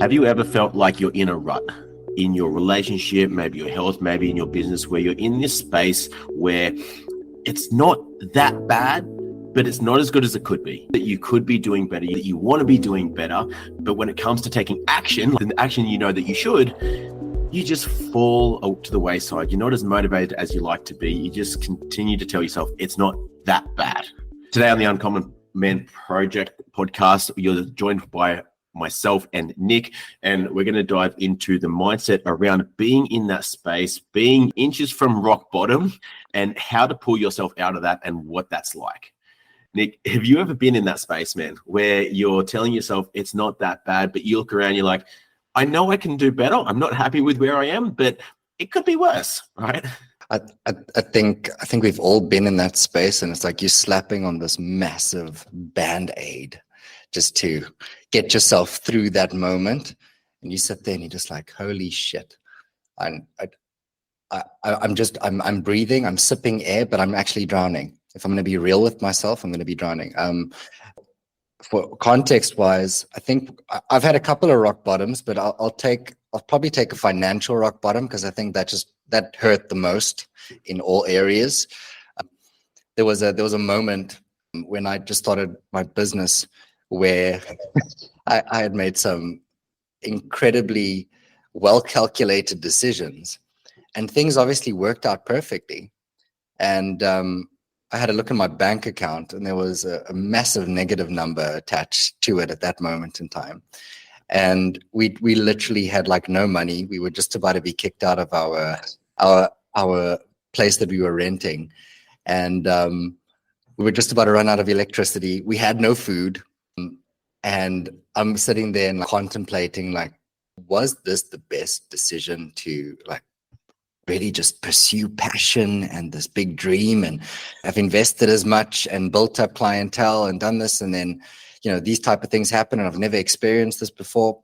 Have you ever felt like you're in a rut in your relationship, maybe your health, maybe in your business, where you're in this space where it's not that bad, but it's not as good as it could be, that you could be doing better, that you want to be doing better, but when it comes to taking action, the action you know that you should, you just fall out to the wayside. You're not as motivated as you like to be. You just continue to tell yourself it's not that bad. Today on the Uncommon Men Project podcast, you're joined by myself and Nick, and we're going to dive into the mindset around being in that space, being inches from rock bottom, and how to pull yourself out of that and what that's like. Nick, have you ever been in that space, man, where you're telling yourself it's not that bad, but you look around, you're like, I know I can do better. I'm not happy with where I am, but it could be worse, right? I think we've all been in that space, and it's like you're slapping on this massive band-aid just to get yourself through that moment. And you sit there and you're just like, holy shit. I'm breathing, I'm sipping air, but I'm actually drowning. If I'm going to be real with myself, I'm going to be drowning. For context wise, I think I've had a couple of rock bottoms, but I'll probably take a financial rock bottom, because I think that hurt the most in all areas. There was a moment when I just started my business where I had made some incredibly well-calculated decisions, and things obviously worked out perfectly. And I had a look in my bank account, and there was a massive negative number attached to it at that moment in time. And we literally had like no money. We were just about to be kicked out of our place that we were renting. And we were just about to run out of electricity. We had no food. And I'm sitting there and contemplating, like, was this the best decision to like really just pursue passion and this big dream? And I've invested as much and built up clientele and done this, and then, you know, these type of things happen, and I've never experienced this before.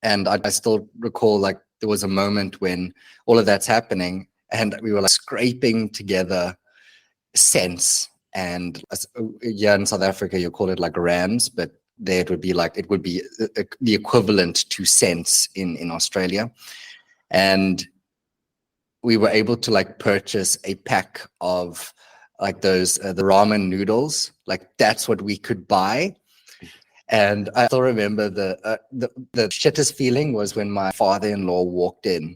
And I still recall, like, there was a moment when all of that's happening, and we were like scraping together cents. And yeah, in South Africa you call it like rands, but there it would be the equivalent to cents in Australia. And we were able to like purchase a pack of like those the ramen noodles. Like, that's what we could buy. And I still remember the shittest feeling was when my father-in-law walked in,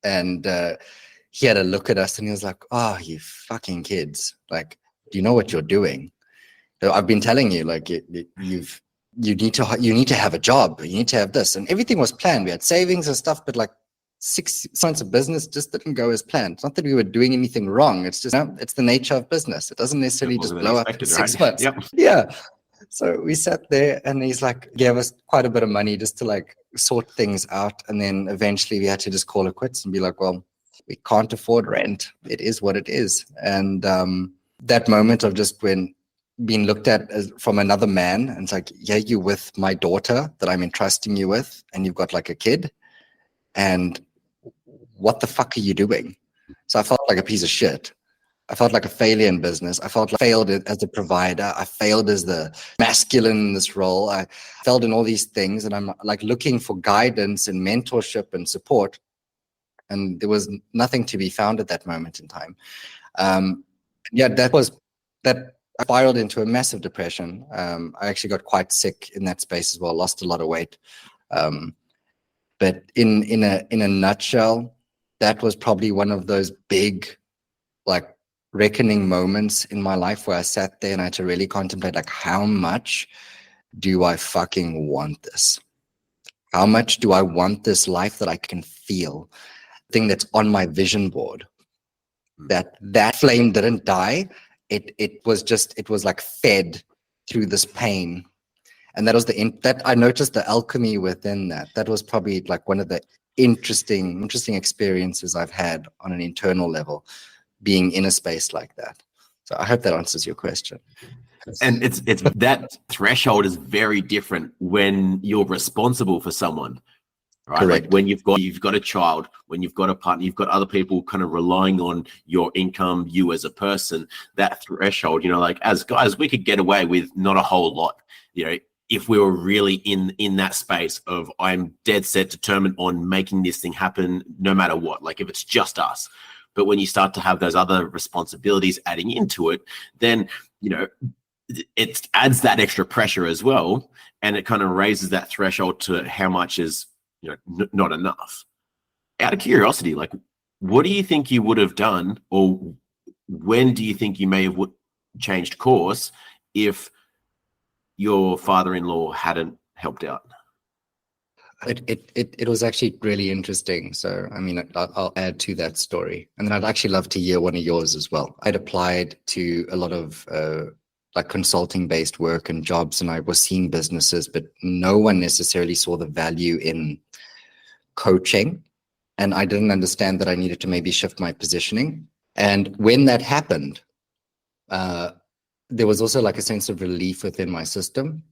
and he had a look at us, and he was like, "Oh, you fucking kids! Like, do you know what you're doing? I've been telling you, like, you need to have a job. You need to have this." And everything was planned. We had savings and stuff, but like 6 months of business just didn't go as planned. It's not that we were doing anything wrong. It's just, it's the nature of business. It doesn't necessarily just blow up in 6 months. Yep. Yeah. So we sat there, and he's like, gave us quite a bit of money just to like sort things out. And then eventually we had to just call it quits and be like, well, we can't afford rent. It is what it is. And that moment of just when being looked at as from another man, and it's like, yeah, you with my daughter that I'm entrusting you with, and you've got like a kid, and what the fuck are you doing? So I felt like a piece of shit. I felt like a failure in business. I felt like I failed as a provider. I failed as the masculine in this role. I failed in all these things, and I'm like looking for guidance and mentorship and support, and there was nothing to be found at that moment in time. Yeah, that spiraled into a massive depression. I actually got quite sick in that space as well, lost a lot of weight. But in a nutshell, that was probably one of those big, like, reckoning moments in my life where I sat there and I had to really contemplate, like, how much do I fucking want this? How much do I want this life that I can feel? Thing that's on my vision board. That flame didn't die. It was like fed through this pain. And that was that I noticed the alchemy within that. That was probably like one of the interesting experiences I've had on an internal level, being in a space like that. So I hope that answers your question. And it's that threshold is very different when you're responsible for someone, right? Correct. Like when you've got a child, when you've got a partner, you've got other people kind of relying on your income, you as a person. That threshold, like as guys, we could get away with not a whole lot. if we were really in that space of I'm dead set determined on making this thing happen no matter what, like if it's just us. But when you start to have those other responsibilities adding into it, then, you know, it adds that extra pressure as well. And it kind of raises that threshold to how much is, you know, not enough. Out of curiosity, like, what do you think you would have done, or when do you think you may have changed course if your father-in-law hadn't helped out? It was actually really interesting. So, I mean, I'll add to that story. And then I'd actually love to hear one of yours as well. I'd applied to a lot of like consulting-based work and jobs, and I was seeing businesses, but no one necessarily saw the value in coaching. And I didn't understand that I needed to maybe shift my positioning. And when that happened, there was also like a sense of relief within my system.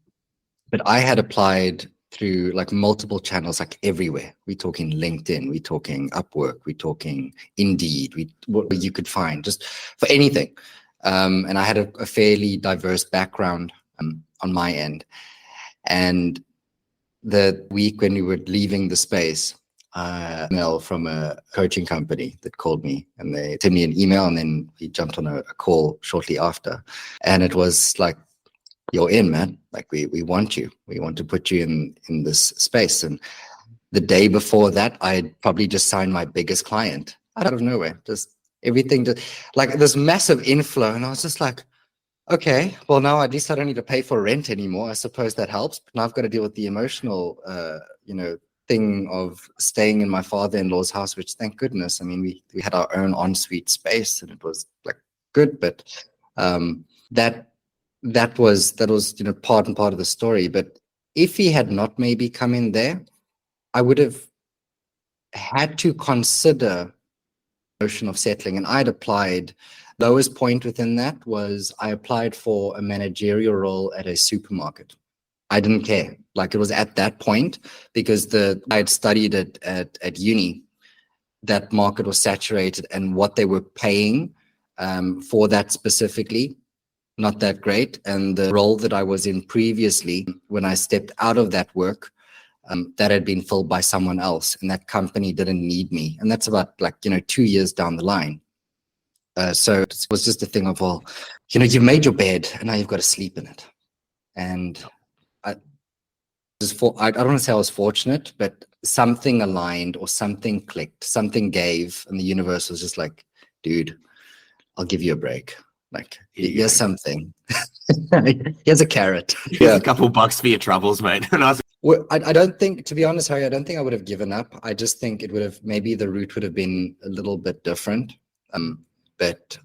But I had applied through like multiple channels, like everywhere. We're talking LinkedIn, we're talking Upwork, we're talking Indeed, what you could find just for anything. And I had a fairly diverse background on my end. And the week when we were leaving the space, email from a coaching company that called me, and they sent me an email, and then we jumped on a call shortly after. And it was like, you're in, man. Like we want you. We want to put you in this space. And the day before that, I had probably just signed my biggest client out of nowhere. Just everything, just like this massive inflow. And I was just like, okay, well, now at least I don't need to pay for rent anymore. I suppose that helps. But now I've got to deal with the emotional, thing of staying in my father-in-law's house, which thank goodness. I mean, we had our own ensuite space, and it was like good. But that was part and part of the story. But if he had not maybe come in there, I would have had to consider the notion of settling. And I'd applied. Lowest point within that was I applied for a managerial role at a supermarket. I didn't care. Like, it was at that point, because I had studied it at uni, that market was saturated, and what they were paying for that specifically, not that great. And the role that I was in previously, when I stepped out of that work, that had been filled by someone else, and that company didn't need me. And that's about 2 years down the line. So it was just a thing of, well, you've made your bed and now you've got to sleep in it. And I don't want to say I was fortunate, but something aligned or something clicked, something gave, and the universe was just like, dude, I'll give you a break. Like, here's something. Here's a carrot. Here's a couple bucks for your troubles, mate. And I was well, I don't think, to be honest, Harry, I don't think I would have given up. I just think it would have, maybe the route would have been a little bit different. But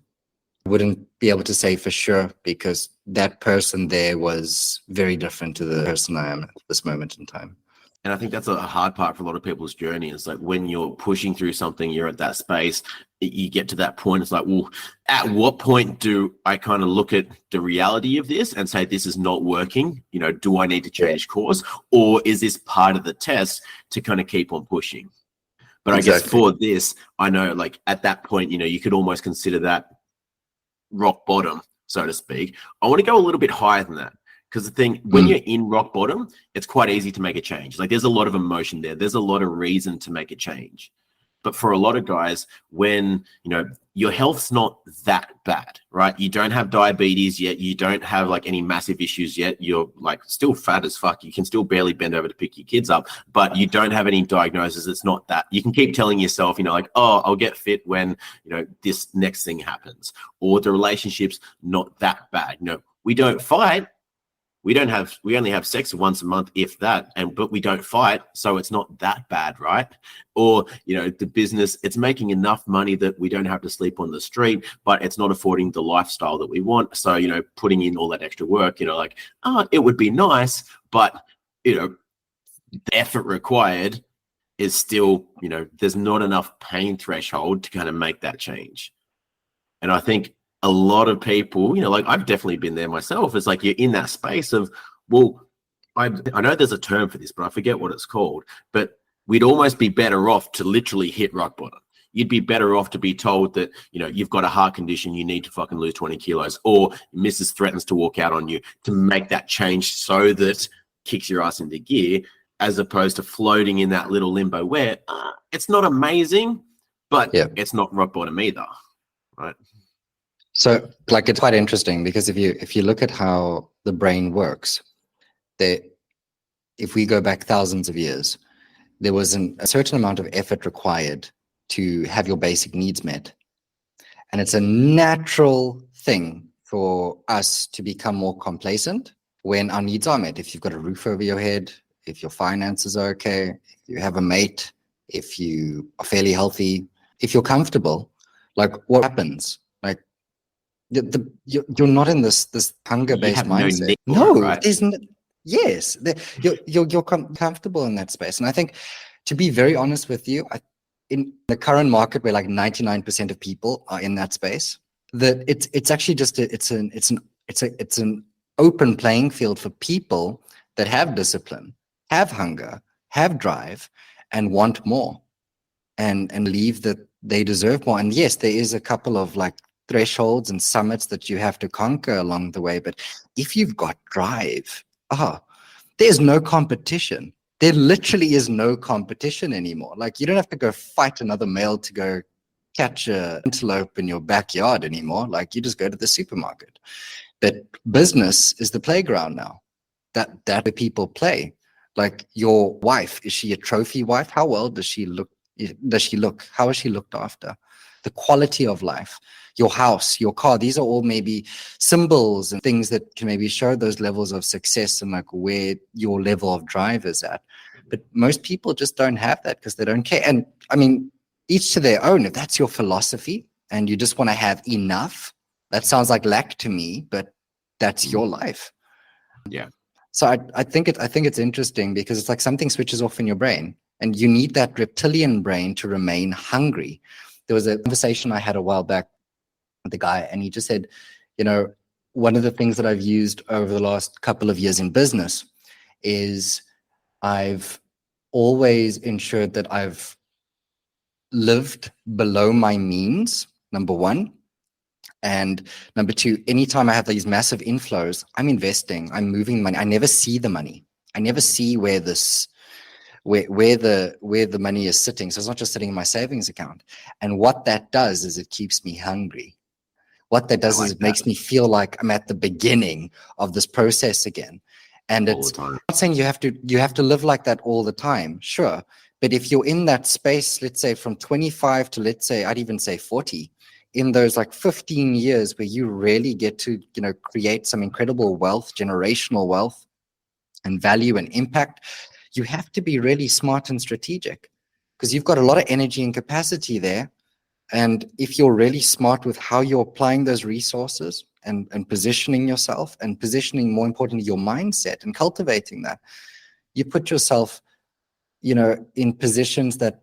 I wouldn't be able to say for sure, because that person there was very different to the person I am at this moment in time. And I think that's a hard part for a lot of people's journey. It's like when you're pushing through something, you're at that space, you get to that point. It's like, well, at what point do I kind of look at the reality of this and say, this is not working? Do I need to change course? Or is this part of the test to kind of keep on pushing? But I guess for this, I know, like, at that point, you could almost consider that rock bottom, so to speak. I want to go a little bit higher than that, because the thing, when you're in rock bottom, it's quite easy to make a change. Like, there's a lot of emotion there. There's a lot of reason to make a change. But for a lot of guys, when, your health's not that bad, right? You don't have diabetes yet. You don't have any massive issues yet. You're still fat as fuck. You can still barely bend over to pick your kids up, but you don't have any diagnosis. It's not that. You can keep telling yourself, oh, I'll get fit when, this next thing happens, or the relationship's not that bad. We don't fight. We only have sex once a month, if that, but we don't fight, so it's not that bad, right? Or, the business, it's making enough money that we don't have to sleep on the street, but it's not affording the lifestyle that we want. So, putting in all that extra work, it would be nice, but, the effort required is still, there's not enough pain threshold to kind of make that change. And I think a lot of people, I've definitely been there myself. It's like you're in that space of, well, I know there's a term for this, but I forget what it's called. But we'd almost be better off to literally hit rock bottom. You'd be better off to be told that, you know, you've got a heart condition, you need to fucking lose 20 kilos, or Mrs. threatens to walk out on you, to make that change so that kicks your ass into gear, as opposed to floating in that little limbo where it's not amazing, but it's not rock bottom either, right? So like, it's quite interesting because if you look at how the brain works, if we go back thousands of years, there was a certain amount of effort required to have your basic needs met. And it's a natural thing for us to become more complacent when our needs are met. If you've got a roof over your head, if your finances are okay, if you have a mate, if you are fairly healthy, if you're comfortable, like what happens? Like you're not in this hunger-based mindset. No, right? Yes, you're comfortable in that space. And I think, to be very honest with you, in the current market where like 99% of people are in that space, that it's actually just it's an open playing field for people that have discipline, have hunger, have drive, and want more, and believe that they deserve more. And yes, there is a couple of like thresholds and summits that you have to conquer along the way. But if you've got drive, there's no competition. There literally is no competition anymore. Like, you don't have to go fight another male to go catch an antelope in your backyard anymore. Like, you just go to the supermarket. But business is the playground now. That's where people play. Like, your wife, is she a trophy wife? How well does she look? How is she looked after? The quality of life, your house, your car, these are all maybe symbols and things that can maybe show those levels of success and like where your level of drive is at. But most people just don't have that because they don't care. And I mean, each to their own. If that's your philosophy and you just want to have enough, that sounds like lack to me, but that's your life. Yeah. So I think it's interesting because it's like something switches off in your brain, and you need that reptilian brain to remain hungry. There was a conversation I had a while back with the guy, and he just said, you know, one of the things that I've used over the last couple of years in business is I've always ensured that I've lived below my means, number one. And number two, anytime I have these massive inflows, I'm investing, I'm moving money. I never see the money. I never see where the money is sitting. So it's not just sitting in my savings account. And what that does is it keeps me hungry. What that does is it makes me feel like I'm at the beginning of this process again. And it's not saying you have to live like that all the time, sure. But if you're in that space, let's say from 25 to, let's say, I'd even say 40, in those like 15 years where you really get to, you know, create some incredible wealth, generational wealth and value and impact, you have to be really smart and strategic because you've got a lot of energy and capacity there. And if you're really smart with how you're applying those resources and positioning yourself and positioning, more importantly, your mindset and cultivating that, you put yourself, you know, in positions that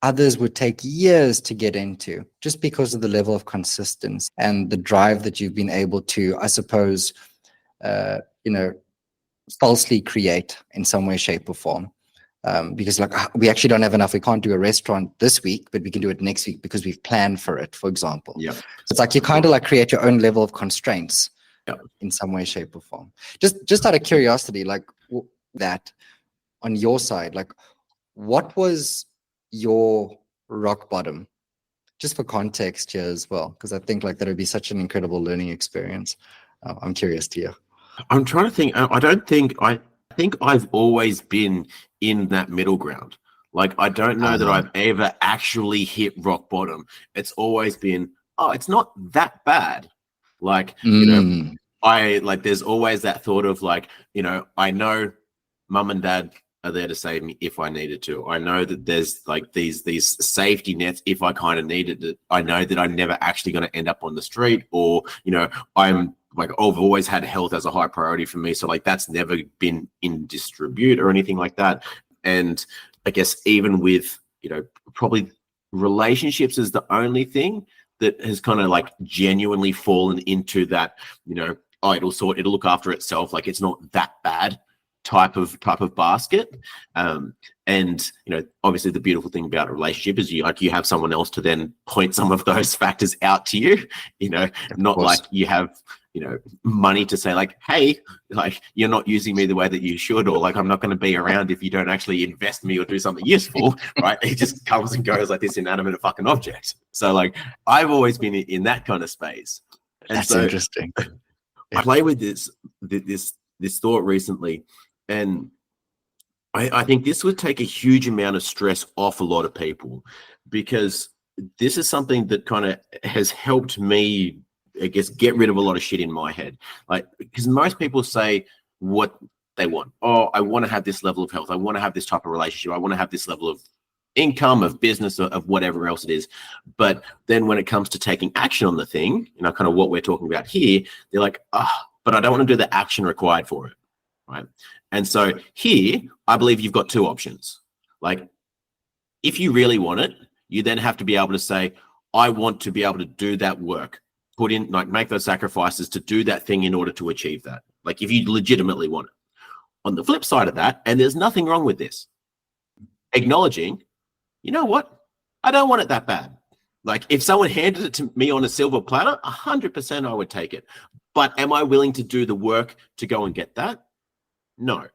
others would take years to get into just because of the level of consistency and the drive that you've been able to, I suppose, you know, falsely create in some way, shape, or form. Because like we actually don't have enough. We can't do a restaurant this week, but we can do it next week because we've planned for it, for example. Yeah. So it's like you kind of like create your own level of constraints in some way, shape, or form. Just out of curiosity, like that on your side, like what was your rock bottom? Just for context here as well, because I think like that would be such an incredible learning experience. I'm curious to hear. I'm trying to think. I think I've always been in that middle ground. Like, I don't know that I've ever actually hit rock bottom. It's always been, it's not that bad. Like, you know, there's always that thought of like, you know, I know mum and dad are there to save me if I needed to. I know that there's like these safety nets if I kind of needed it. I know that I'm never actually going to end up on the street, or, you know, I'm like, I've always had health as a high priority for me. So like that's never been in dispute or anything like that. And I guess even with, you know, probably relationships is the only thing that has kind of like genuinely fallen into that, you know, it'll look after itself. Like it's not that bad. type of basket. And obviously the beautiful thing about a relationship is you have someone else to then point some of those factors out to you, not like you have money to say like, hey, like you're not using me the way that you should, or like I'm not going to be around if you don't actually invest in me or do something useful, right? It just comes and goes like this inanimate fucking object. So like I've always been in that kind of space. And that's so interesting. I play with this thought recently, and I think this would take a huge amount of stress off a lot of people, because this is something that kind of has helped me, I guess, get rid of a lot of shit in my head. Like, because most people say what they want. Oh, I want to have this level of health. I want to have this type of relationship. I want to have this level of income, of business, of whatever else it is. But then when it comes to taking action on the thing, kind of what we're talking about here, they're like, but I don't want to do the action required for it, right? And so here, I believe you've got two options. Like, if you really want it, you then have to be able to say, I want to be able to do that work, put in, like, make those sacrifices to do that thing in order to achieve that. Like, if you legitimately want it. On the flip side of that, and there's nothing wrong with this, acknowledging, you know what? I don't want it that bad. Like, if someone handed it to me on a silver platter, 100% I would take it. But am I willing to do the work to go and get that? No.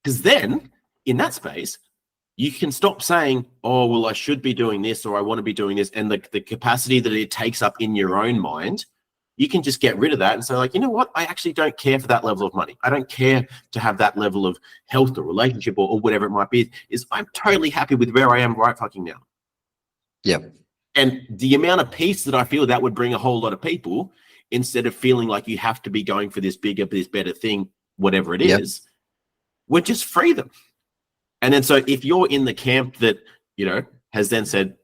Because then, in that space, you can stop saying, oh, well, I should be doing this, or I want to be doing this. And the capacity that it takes up in your own mind, you can just get rid of that and say, like, you know what? I actually don't care for that level of money. I don't care to have that level of health or relationship or whatever it might be. I'm totally happy with where I am right fucking now. Yeah. And the amount of peace that I feel that would bring a whole lot of people, instead of feeling like you have to be going for this bigger, this better thing, whatever it is, would just free them. And then so if you're in the camp that, has then said,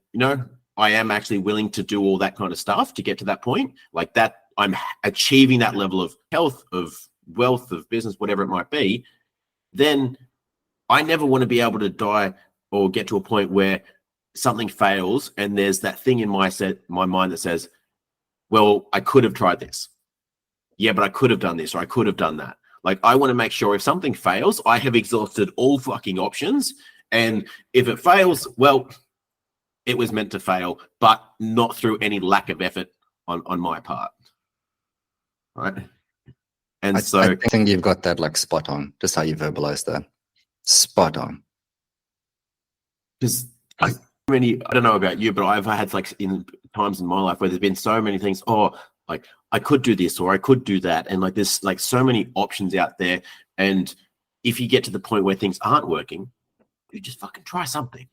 I am actually willing to do all that kind of stuff to get to that point, like that, I'm achieving that level of health, of wealth, of business, whatever it might be, then I never want to be able to die or get to a point where something fails and there's that thing in my mind that says, well, I could have tried this. Yeah, but I could have done this, or I could have done that. Like, I want to make sure if something fails, I have exhausted all fucking options. And if it fails, well, it was meant to fail, but not through any lack of effort on my part. Right. And I think you've got that like spot on, just how you verbalize that. Spot on. Because I don't know about you, but I've had like in times in my life where there's been so many things, like I could do this or I could do that. And like there's like so many options out there. And if you get to the point where things aren't working, you just fucking try something.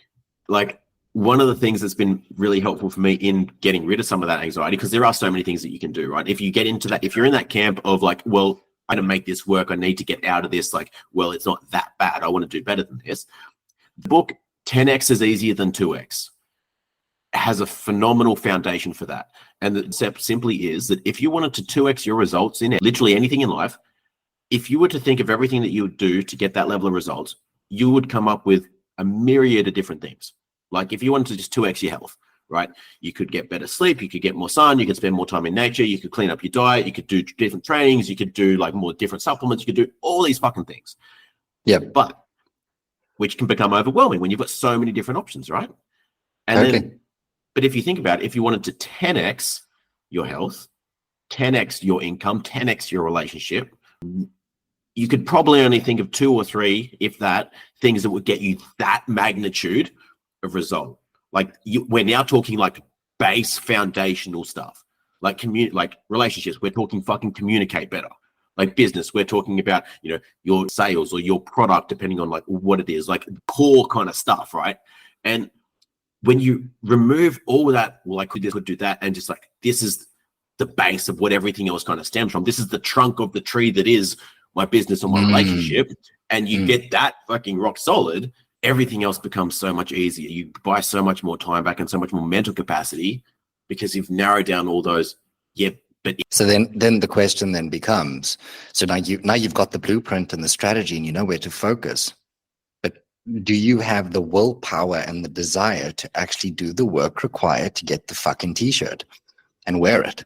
Like, one of the things that's been really helpful for me in getting rid of some of that anxiety, because there are so many things that you can do, right? If you get into that, if you're in that camp of like, well, I don't make this work, I need to get out of this, like, well, it's not that bad, I want to do better than this. The book 10x is easier than 2x has a phenomenal foundation for that. And the concept simply is that if you wanted to 2x your results in literally anything in life, if you were to think of everything that you would do to get that level of results, you would come up with a myriad of different things. Like, if you wanted to just 2x your health, right? You could get better sleep, you could get more sun, you could spend more time in nature, you could clean up your diet, you could do different trainings, you could do like more different supplements, you could do all these fucking things. Yeah. But which can become overwhelming when you've got so many different options, right? And then, but if you think about it, if you wanted to 10x your health, 10x your income, 10x your relationship, you could probably only think of 2 or 3, if that, things that would get you that magnitude of result. Like, we're now talking like base foundational stuff, like like relationships. We're talking fucking communicate better. Like business, we're talking about, your sales or your product, depending on like what it is, like core kind of stuff, right? And when you remove all of that, well, I could do that, and just like, this is the base of what everything else kind of stems from. This is the trunk of the tree that is my business or my relationship, and you get that fucking rock solid, everything else becomes so much easier. You buy so much more time back and so much more mental capacity because you've narrowed down all those. Yeah, but so then the question then becomes, so now you've got the blueprint and the strategy and you know where to focus, but do you have the willpower and the desire to actually do the work required to get the fucking t-shirt and wear it?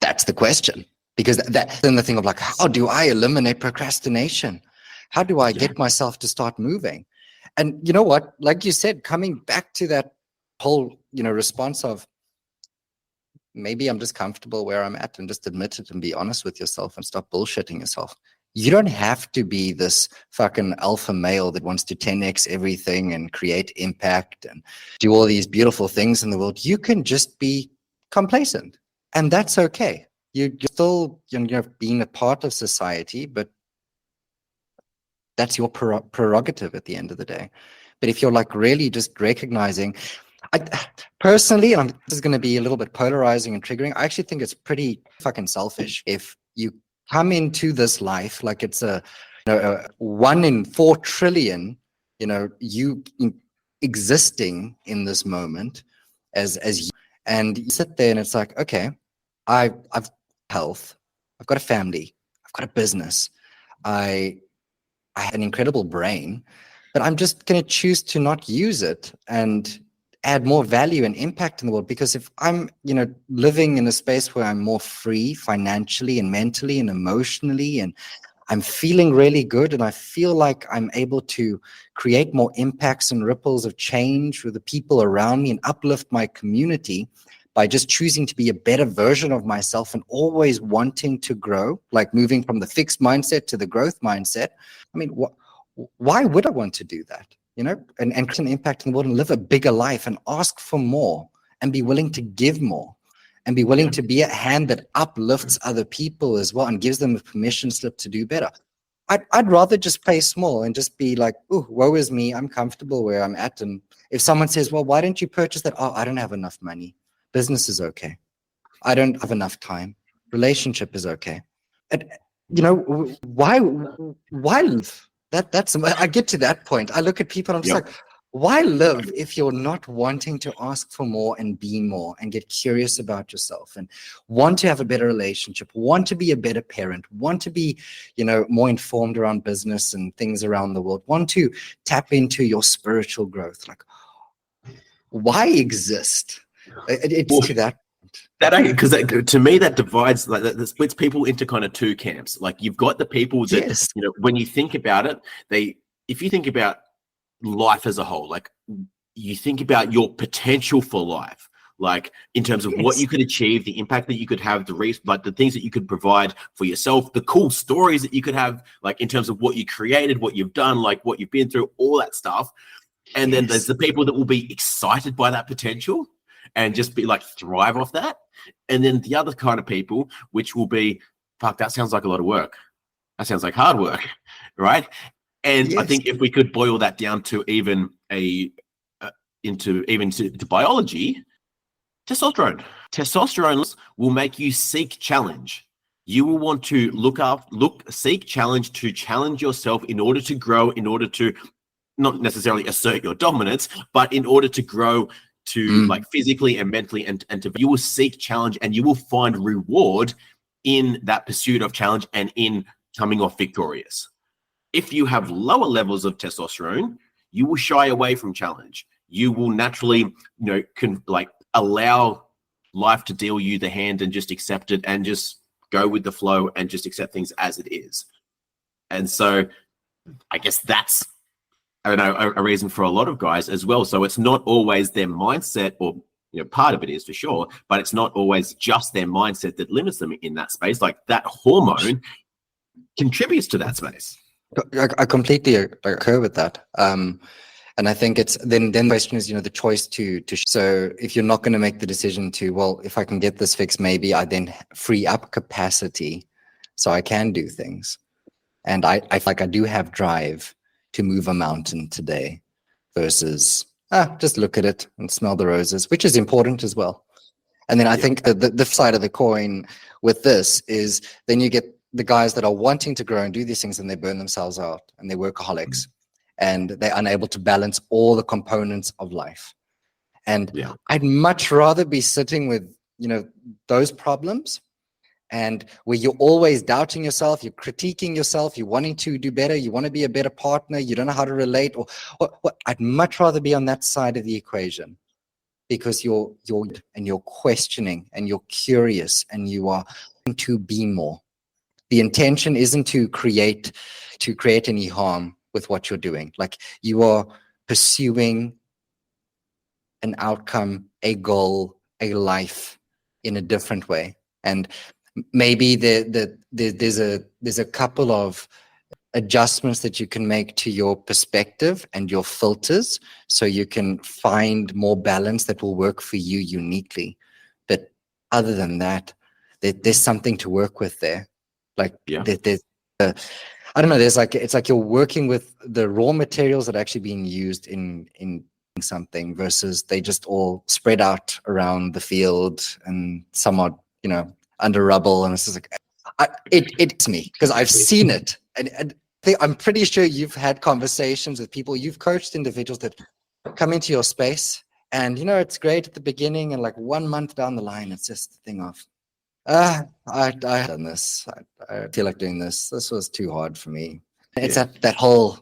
That's the question. Because that's then the thing of like, how do I eliminate procrastination? How do I get myself to start moving? And you know what, like you said, coming back to that whole, response of, maybe I'm just comfortable where I'm at, and just admit it and be honest with yourself and stop bullshitting yourself. You don't have to be this fucking alpha male that wants to 10x everything and create impact and do all these beautiful things in the world. You can just be complacent, and that's okay. You're still, being a part of society, but that's your prerogative at the end of the day. But if you're like really just recognizing, personally, and this is going to be a little bit polarizing and triggering, I actually think it's pretty fucking selfish if you come into this life like it's a 1 in 4 trillion, you existing in this moment as you, and you sit there and it's like, okay, I've health, I've got a family, I've got a business, I have an incredible brain, but I'm just going to choose to not use it and add more value and impact in the world. Because if I'm, living in a space where I'm more free financially and mentally and emotionally, and I'm feeling really good, and I feel like I'm able to create more impacts and ripples of change with the people around me and uplift my community by just choosing to be a better version of myself and always wanting to grow, like moving from the fixed mindset to the growth mindset. I mean, why would I want to do that? And create an impact in the world and live a bigger life and ask for more and be willing to give more and be willing to be a hand that uplifts other people as well and gives them a permission slip to do better. I'd rather just play small and just be like, oh, woe is me, I'm comfortable where I'm at. And if someone says, well, why don't you purchase that? Oh, I don't have enough money. Business is okay. I don't have enough time. Relationship is okay. And, why live? That's I get to that point. I look at people and I'm just like, why live if you're not wanting to ask for more and be more and get curious about yourself and want to have a better relationship, want to be a better parent, want to be, more informed around business and things around the world, want to tap into your spiritual growth? Like, why exist? It's to that. Because to me that divides, that splits people into kind of two camps. Like, you've got the people that when you think about it, if you think about life as a whole, like you think about your potential for life, like in terms of what you could achieve, the impact that you could have, the things that you could provide for yourself, the cool stories that you could have, like in terms of what you created, what you've done, like what you've been through, all that stuff. And then there's the people that will be excited by that potential and just be like thrive off that. And then the other kind of people, which will be, fuck, that sounds like a lot of work. That sounds like hard work, right? And I think if we could boil that down to even to biology, testosterone will make you seek challenge. You will want to seek challenge, to challenge yourself in order to grow, in order to not necessarily assert your dominance, but in order to grow, to like physically and mentally, and you will seek challenge, and you will find reward in that pursuit of challenge and in coming off victorious. If you have lower levels of testosterone, you will shy away from challenge. You will naturally, allow life to deal you the hand and just accept it and just go with the flow and just accept things as it is. And so I guess that's, I don't know, a reason for a lot of guys as well. So it's not always their mindset, or part of it is for sure, but it's not always just their mindset that limits them in that space. Like that hormone contributes to that space. I completely agree with that. And I think it's then the question is, the choice to. So if you're not going to make the decision to, well, if I can get this fixed, maybe I then free up capacity so I can do things. And I feel like I do have drive to move a mountain today versus just look at it and smell the roses, which is important as well. And then I think the side of the coin with this is then you get the guys that are wanting to grow and do these things, and they burn themselves out and they're workaholics and they're unable to balance all the components of life. And I'd much rather be sitting with, those problems, and where you're always doubting yourself, you're critiquing yourself, you're wanting to do better, you want to be a better partner, you don't know how to relate, or I'd much rather be on that side of the equation, because you're questioning and you're curious and you are to be more. The intention isn't to create any harm with what you're doing. Like, you are pursuing an outcome, a goal, a life in a different way. And maybe there's a couple of adjustments that you can make to your perspective and your filters, so you can find more balance that will work for you uniquely. But other than that, there's something to work with there. Like, there's I don't know, it's like you're working with the raw materials that are actually being used in something, versus they just all spread out around the field and somewhat, under rubble. And it's just like, it's me, because I've seen it. And I'm pretty sure you've had conversations with people, you've coached individuals that come into your space, and it's great at the beginning, and like 1 month down the line, it's just the thing of, I've done this. I feel like doing this. This was too hard for me. It's that whole,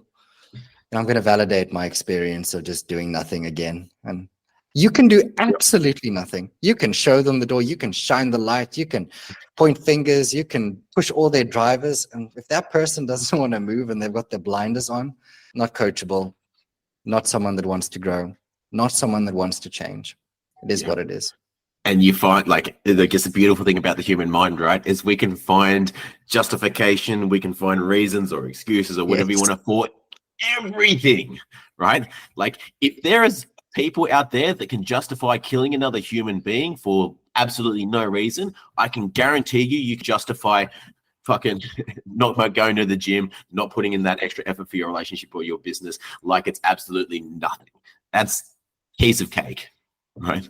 I'm going to validate my experience of just doing nothing again. And you can do absolutely nothing. You can show them the door. You can shine the light. You can point fingers. You can push all their drivers. And if that person doesn't want to move and they've got their blinders on, not coachable, not someone that wants to grow, not someone that wants to change. It is what it is. And you find, like, I guess the beautiful thing about the human mind, right, is we can find justification, we can find reasons or excuses or whatever you want to for everything, right? Like, if there is people out there that can justify killing another human being for absolutely no reason, I can guarantee you can justify fucking not going to the gym, not putting in that extra effort for your relationship or your business, like it's absolutely nothing. That's piece of cake, right?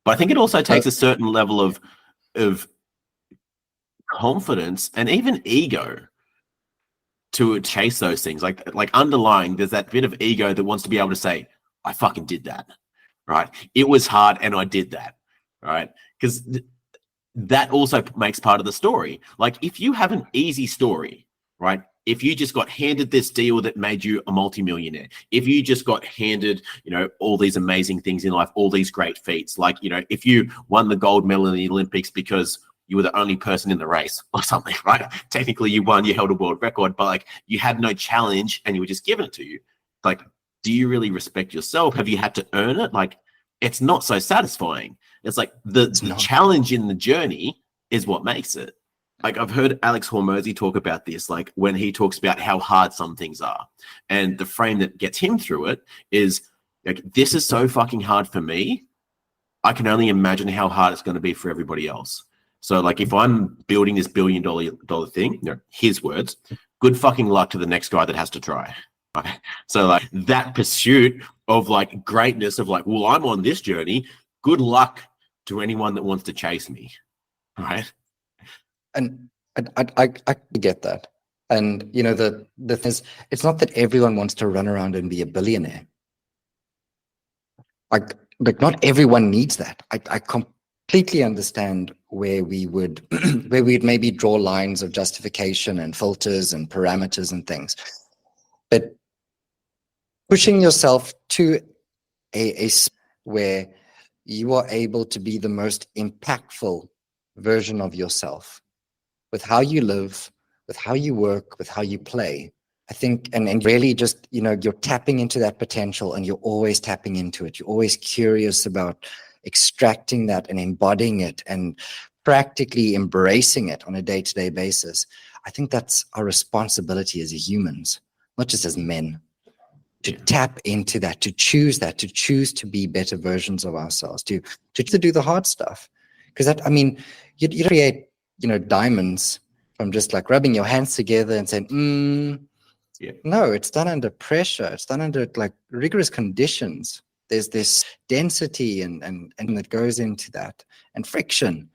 But I think it also takes a certain level of confidence and even ego to chase those things. Like underlying, there's that bit of ego that wants to be able to say, I fucking did that, right? It was hard and I did that, right? Because that also makes part of the story. Like, if you have an easy story, right? If you just got handed this deal that made you a multimillionaire, if you just got handed, all these amazing things in life, all these great feats, like, if you won the gold medal in the Olympics because you were the only person in the race or something, right? Technically you won, you held a world record, but like, you had no challenge and you were just given it to you. Like, do you really respect yourself? Have you had to earn it? Like, it's not so satisfying. It's like the challenge in the journey is what makes it. Like, I've heard Alex Hormozy talk about this, like when he talks about how hard some things are. And the frame that gets him through it is like, this is so fucking hard for me. I can only imagine how hard it's going to be for everybody else. So like, if I'm building this $1 billion thing, his words, good fucking luck to the next guy that has to try. Right? So like, that pursuit of like greatness of like, well, I'm on this journey. Good luck to anyone that wants to chase me. Right. And I get that. And, the thing is, it's not that everyone wants to run around and be a billionaire. Like not everyone needs that. I completely understand where we would, where we'd maybe draw lines of justification and filters and parameters and things. But pushing yourself to a where you are able to be the most impactful version of yourself, with how you live, with how you work, with how you play, I think, and really just, you're tapping into that potential, and you're always tapping into it. You're always curious about extracting that and embodying it and practically embracing it on a day-to-day basis. I think that's our responsibility as humans, not just as men, to tap into that, to choose to be better versions of ourselves, to do the hard stuff. Because that, you create, diamonds from just like rubbing your hands together and saying, no, it's done under pressure. It's done under like rigorous conditions. There's this density and that goes into that, and friction.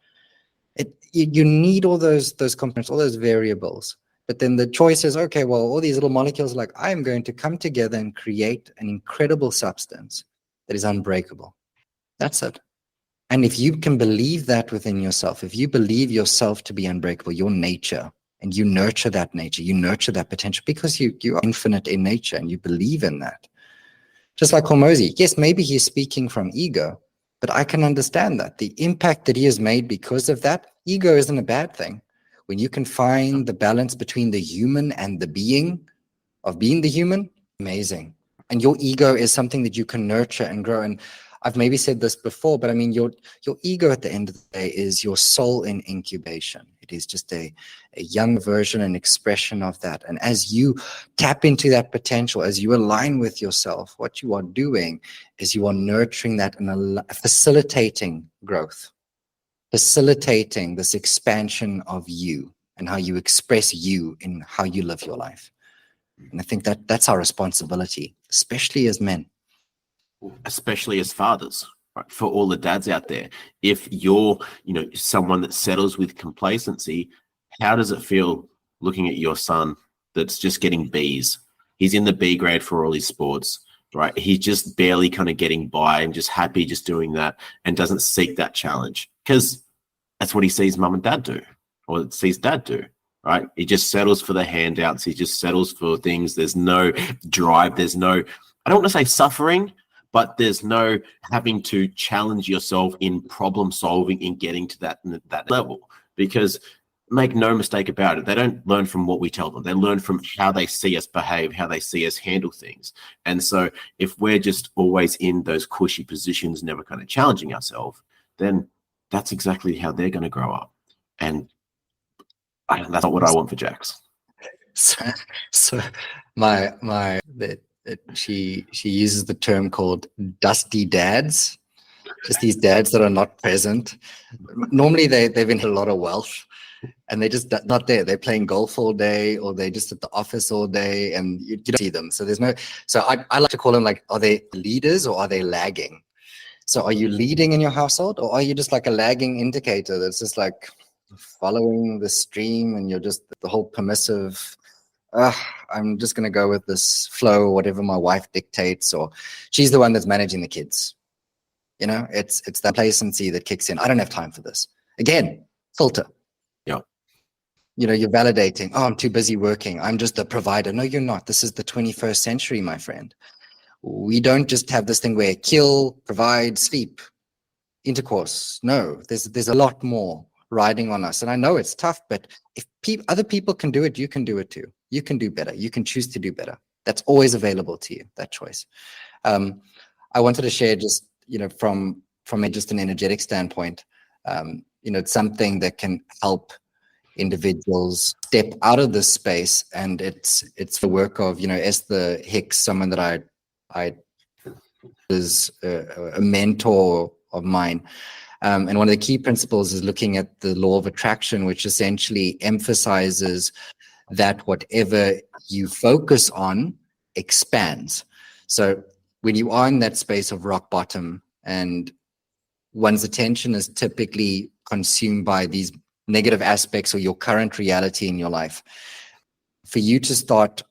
You need all those components, all those variables. But then the choice is, okay, well, all these little molecules, like, I am going to come together and create an incredible substance that is unbreakable. That's it. And if you can believe that within yourself, if you believe yourself to be unbreakable, your nature, and you nurture that nature, you nurture that potential, because you are infinite in nature and you believe in that. Just like Hormozy, yes, maybe he's speaking from ego, but I can understand that. The impact that he has made because of that, ego isn't a bad thing. When you can find the balance between the human and the being of being the human, amazing. And your ego is something that you can nurture and grow. And I've maybe said this before, but I mean, your ego at the end of the day is your soul in incubation. It is just a young version and expression of that. And as you tap into that potential, as you align with yourself, what you are doing is you are nurturing that and facilitating growth, facilitating this expansion of you and how you express you in how you live your life. And I think that that's our responsibility, especially as men. Especially as fathers, right? For all the dads out there, if you're, someone that settles with complacency, how does it feel looking at your son that's just getting B's? He's in the B grade for all his sports, right? He's just barely kind of getting by and just happy just doing that and doesn't seek that challenge because that's what he sees mum and dad do, or sees dad do. Right? He just settles for the handouts. He just settles for things. There's no drive. There's no, I don't want to say suffering, but there's no having to challenge yourself in problem solving in getting to that level. Because make no mistake about it, they don't learn from what we tell them. They learn from how they see us behave, how they see us handle things. And so if we're just always in those cushy positions, never kind of challenging ourselves, then that's exactly how they're going to grow up. And that's not what I want for Jax. So she uses the term called dusty dads, just these dads that are not present. Normally they've been a lot of wealth and they're just not there. They're playing golf all day, or they're just at the office all day, and you don't see them. So there's no. So I like to call them like, are they leaders or are they lagging? So are you leading in your household, or are you just like a lagging indicator that's just like following the stream, and you're just the whole permissive, I'm just going to go with this flow, or whatever my wife dictates, or she's the one that's managing the kids. It's that complacency that kicks in. I don't have time for this. Again, filter. Yeah. You're validating. Oh, I'm too busy working. I'm just a provider. No, you're not. This is the 21st century, my friend. We don't just have this thing where kill, provide, sleep, intercourse. No, there's a lot more riding on us. And I know it's tough, but if other people can do it, you can do it too. You can do better. You can choose to do better. That's always available to you, that choice. I wanted to share just, from just an energetic standpoint, it's something that can help individuals step out of this space. And it's the work of, Esther Hicks, someone that I is a mentor of mine. And one of the key principles is looking at the law of attraction, which essentially emphasizes that whatever you focus on expands. So when you are in that space of rock bottom and one's attention is typically consumed by these negative aspects or your current reality in your life, for you to start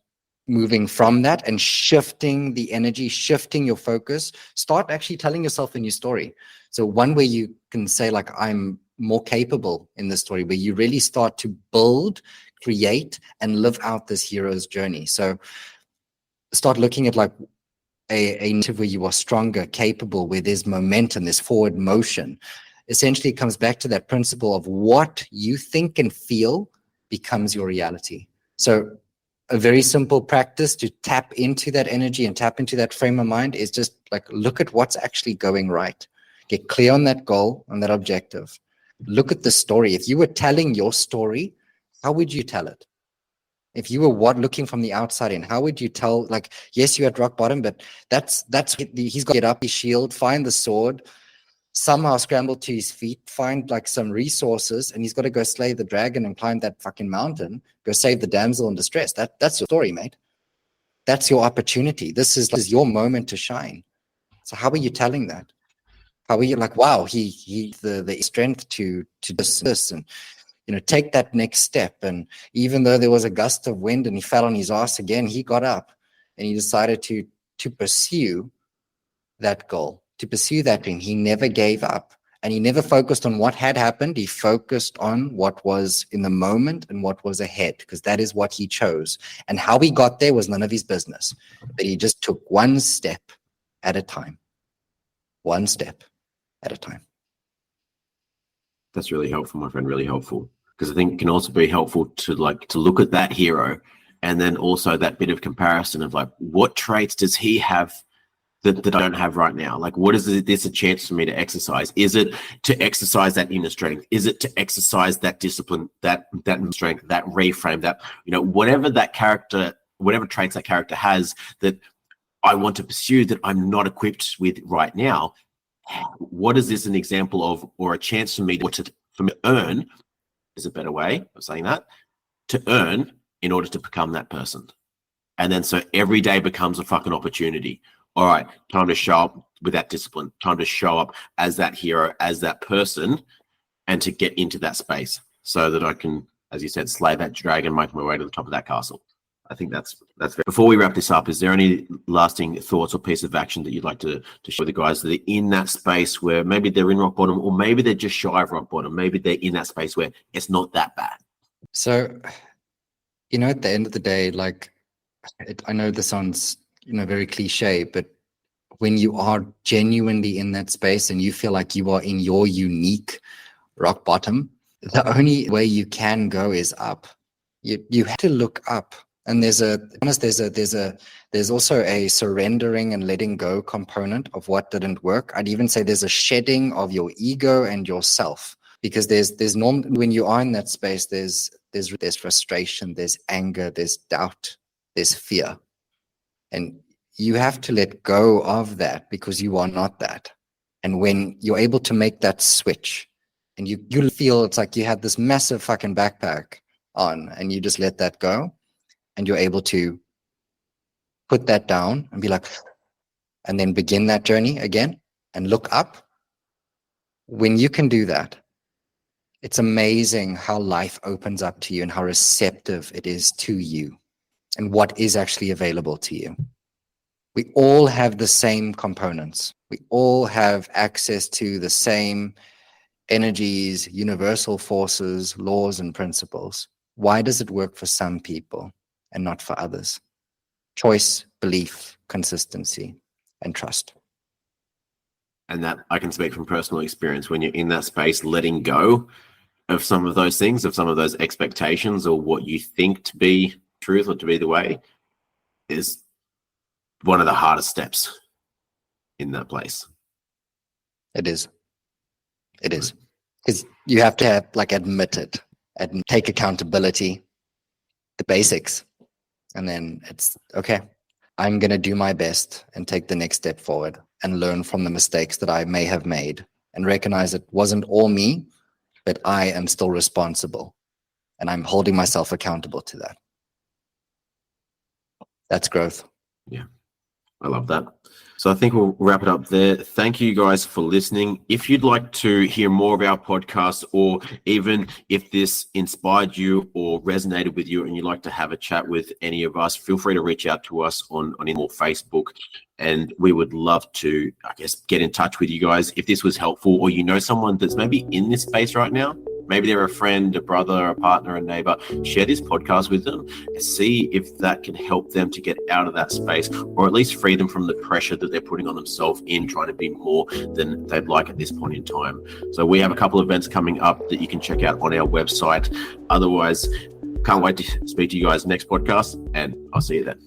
moving from that and shifting the energy, shifting your focus, start actually telling yourself a new story. So one where you can say, like, I'm more capable in this story, where you really start to build, create, and live out this hero's journey. So start looking at like a narrative where you are stronger, capable, where there's momentum, there's forward motion. Essentially, it comes back to that principle of what you think and feel becomes your reality. So a very simple practice to tap into that energy and tap into that frame of mind is just like, look at what's actually going right. Get clear on that goal, on that objective. Look at the story. If you were telling your story, how would you tell it? If you were looking from the outside in, how would you tell, like, yes, you're at rock bottom, but he's got to get up his shield, find the sword, somehow scramble to his feet, find like some resources, and he's got to go slay the dragon and climb that fucking mountain, go save the damsel in distress. That's your story, mate. That's your opportunity. This is your moment to shine. So how are you telling that? How are you like, wow, he the strength to this and take that next step. And even though there was a gust of wind and he fell on his ass again, he got up and he decided to pursue that goal, to pursue that dream. He never gave up, and he never focused on what had happened. He focused on what was in the moment and what was ahead, because that is what he chose. And how he got there was none of his business, but he just took one step at a time. One step at a time. That's really helpful, my friend, really helpful. because I think it can also be helpful to look at that hero and then also that bit of comparison of like, what traits does he have that I don't have right now? Like, what is this a chance for me to exercise? Is it to exercise that inner strength? Is it to exercise that discipline, that strength, that reframe, that, whatever traits that character has that I want to pursue that I'm not equipped with right now? What is this an example of, or a chance for me to earn, is a better way of saying that, to earn in order to become that person? And then so every day becomes a fucking opportunity. All right, time to show up with that discipline, time to show up as that hero, as that person, and to get into that space so that I can, as you said, slay that dragon, make my way to the top of that castle. I think that's fair. Before we wrap this up, is there any lasting thoughts or piece of action that you'd like to share with the guys that are in that space where maybe they're in rock bottom, or maybe they're just shy of rock bottom, maybe they're in that space where it's not that bad? So, at the end of the day, I know this sounds, very cliche, but when you are genuinely in that space and you feel like you are in your unique rock bottom, the only way you can go is up. You have to look up. And there's also a surrendering and letting go component of what didn't work. I'd even say there's a shedding of your ego and yourself, because there's normally, when you are in that space, there's frustration, there's anger, there's doubt, there's fear. And you have to let go of that, because you are not that. And when you're able to make that switch and you feel it's like you had this massive fucking backpack on and you just let that go, and you're able to put that down and be like, and then begin that journey again and look up. When you can do that, it's amazing how life opens up to you and how receptive it is to you and what is actually available to you. We all have the same components. We all have access to the same energies, universal forces, laws, and principles. Why does it work for some people and not for others? Choice, belief, consistency, and trust. And that I can speak from personal experience. When you're in that space, letting go of some of those things, of some of those expectations, or what you think to be truth or to be the way, is one of the hardest steps in that place. It is. Because you have to admit it and take accountability, the basics. And then it's, okay, I'm going to do my best and take the next step forward and learn from the mistakes that I may have made and recognize it wasn't all me, but I am still responsible. And I'm holding myself accountable to that. That's growth. Yeah, I love that. So I think we'll wrap it up there. Thank you guys for listening. If you'd like to hear more of our podcast, or even if this inspired you or resonated with you and you'd like to have a chat with any of us, feel free to reach out to us on Facebook. And we would love to, get in touch with you guys. If this was helpful, or someone that's maybe in this space right now, maybe they're a friend, a brother, a partner, a neighbor, share this podcast with them and see if that can help them to get out of that space, or at least free them from the pressure that they're putting on themselves in trying to be more than they'd like at this point in time. So we have a couple of events coming up that you can check out on our website. Otherwise, can't wait to speak to you guys next podcast, and I'll see you then.